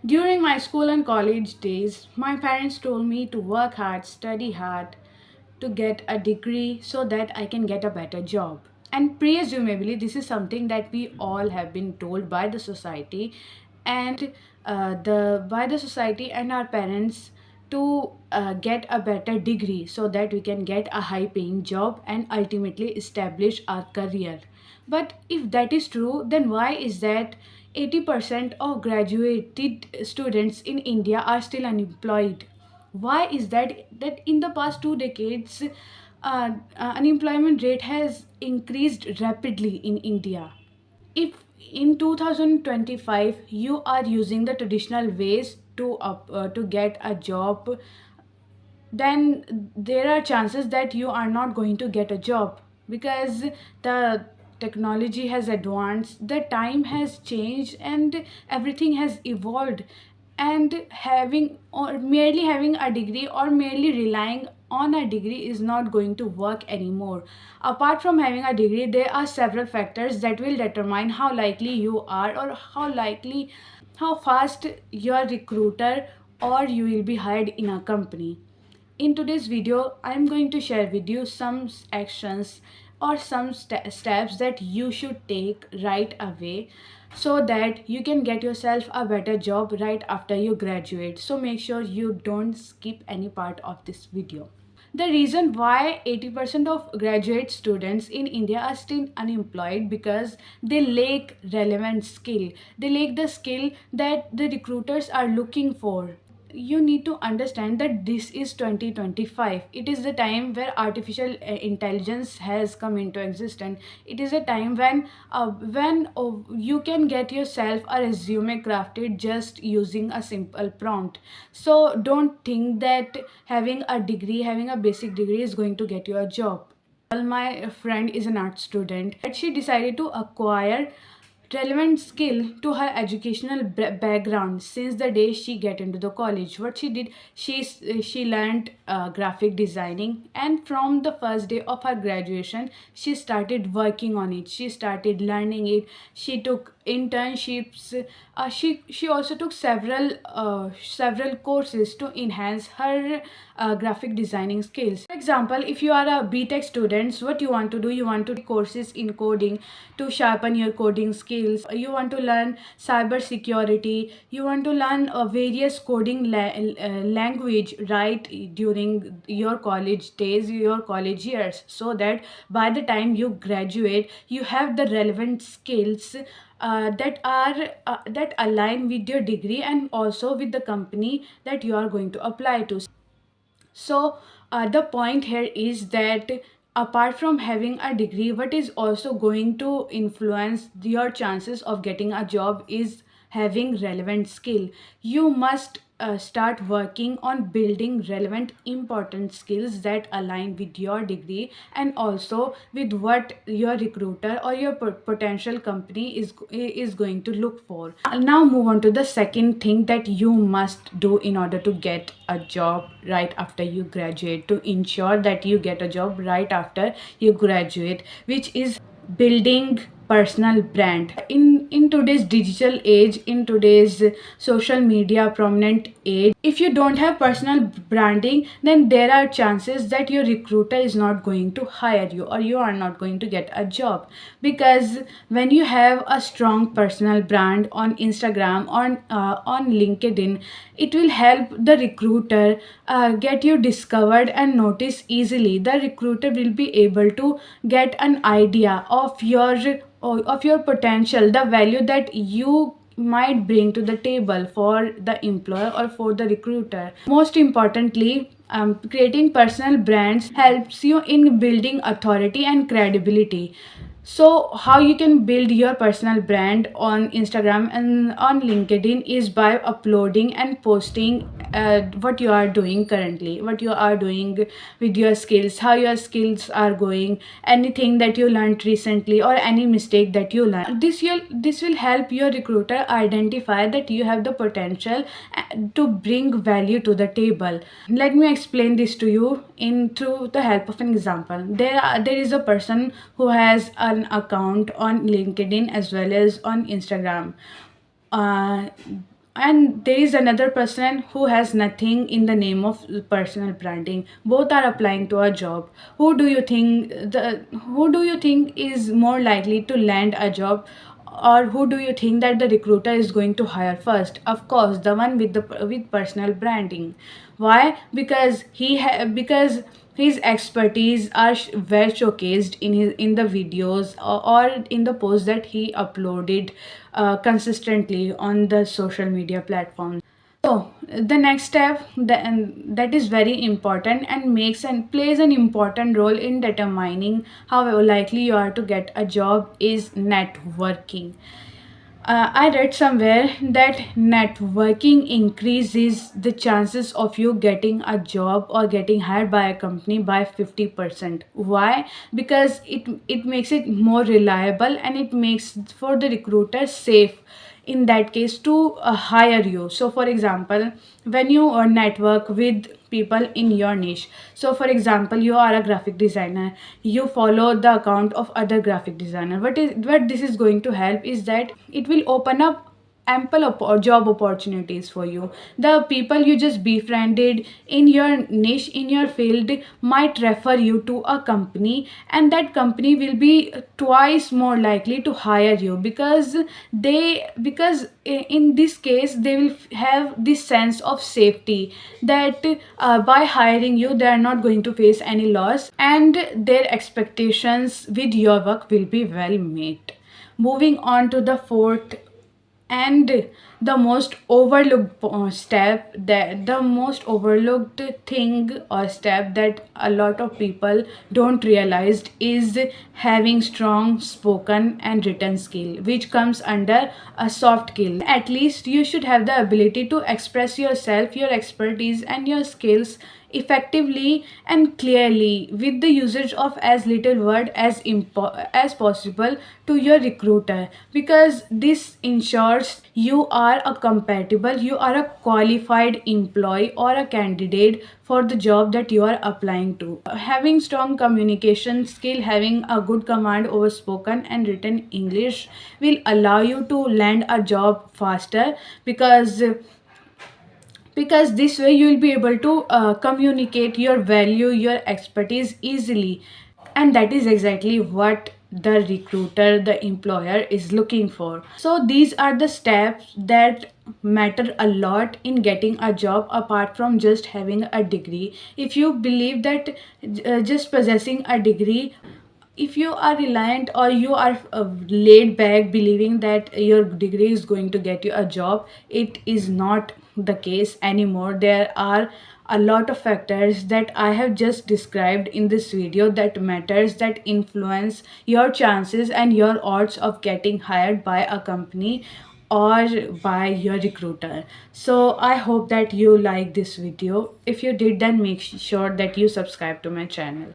During my school and college days, my parents told me to work hard, study hard, to get a degree so that I can get a better job. And presumably, this is something that we all have been told by the society, and the by the society and our parents to get a better degree so that we can get a high paying job and ultimately establish our career. But if that is true, then why is that 80% of graduated students in India are still unemployed? Why is that in the past 2 decades unemployment rate has increased rapidly in India? If in 2025 you are using the traditional ways to get a job, then there are chances that you are not going to get a job, because the technology has advanced, the time has changed, and everything has evolved. And having or merely having a degree or merely relying on a degree is not going to work anymore. Apart from having a degree, there are several factors that will determine how likely you are, or how fast your recruiter or you will be hired in a company. In today's video, I am going to share with you some actions or some steps that you should take right away so that you can get yourself a better job right after you graduate. So make sure you don't skip any part of this video. The reason why 80% of graduate students in India are still unemployed, because they lack relevant skill. They lack the skill that the recruiters are looking for. You need to understand that this is 2025. It is the time where artificial intelligence has come into existence. It is a time when you can get yourself a resume crafted just using a simple prompt. So don't think that having a degree, having a basic degree is going to get you a job. My friend is an art student, but she decided to acquire relevant skill to her educational background since the day she get into the college. What she did, she learned graphic designing, and from the first day of her graduation she started working on it. She started learning it. She took internships. She also took several courses to enhance her graphic designing skills. For example, if you are a BTech student, what you want to do, you want to take courses in coding to sharpen your coding skills. You want to learn cyber security. You want to learn various coding language right during your college days, your college years, so that by the time you graduate, you have the relevant skills that align with your degree and also with the company that you are going to apply to. So, the point here is that apart from having a degree, what is also going to influence your chances of getting a job is having relevant skill. You must start working on building relevant important skills that align with your degree and also with what your recruiter or your potential company is going to look for. I'll now move on to the second thing that you must do in order to get a job right after you graduate, to ensure that you get a job right after you graduate, which is building personal brand. In today's digital age, in today's social media prominent age, if you don't have personal branding, then there are chances that your recruiter is not going to hire you or you are not going to get a job. Because when you have a strong personal brand on Instagram, on LinkedIn, it will help the recruiter get you discovered and noticed easily. The recruiter will be able to get an idea of your potential, the value that you might bring to the table for the employer or for the recruiter. Most importantly, creating personal brands helps you in building authority and credibility. So, how you can build your personal brand on Instagram and on LinkedIn is by uploading and posting what you are doing currently, what you are doing with your skills, how your skills are going, anything that you learned recently, or any mistake that you learned. This will help your recruiter identify that you have the potential to bring value to the table. Let me explain this to you in through the help of an example. There is a person who has an account on LinkedIn as well as on Instagram. uh, and there is another person who has nothing in the name of personal branding. Both are applying to a job. Who do you think is more likely to land a job, or who do you think that the recruiter is going to hire first? Of course, the one with personal branding. Why? Because his expertise are well showcased in the videos, or in the posts that he uploaded consistently on the social media platforms. So the next step, and that is very important and makes and plays an important role in determining how likely you are to get a job, is networking. I read somewhere that networking increases the chances of you getting a job or getting hired by a company by 50%. Why? Because it makes it more reliable, and it makes for the recruiter safe in that case to hire you. So for example, when you network with people in your niche, so for example, you are a graphic designer, you follow the account of other graphic designer, what this is going to help is that it will open up ample job opportunities for you. The people you just befriended in your niche, in your field, might refer you to a company, and that company will be twice more likely to hire you, because in this case they will have this sense of safety that by hiring you they are not going to face any loss, and their expectations with your work will be well met. Moving on to the fourth and the most overlooked step, that the most overlooked thing or step that a lot of people don't realize, is having strong spoken and written skill, which comes under a soft skill. At least you should have the ability to express yourself, your expertise and your skills effectively and clearly, with the usage of as little word as possible to your recruiter, because this ensures you are a qualified employee or a candidate for the job that you are applying to. Having strong communication skill, having a good command over spoken and written English will allow you to land a job faster, because this way you will be able to communicate your value, your expertise easily, and that is exactly what the recruiter, the employer, is looking for. So these are the steps that matter a lot in getting a job, apart from just having a degree. If you believe that just possessing a degree, if you are reliant or you are laid back believing that your degree is going to get you a job, it is not the case anymore. There are a lot of factors that I have just described in this video that matters, that influence your chances and your odds of getting hired by a company or by your recruiter. So I hope that you like this video. If you did, then make sure that you subscribe to my channel.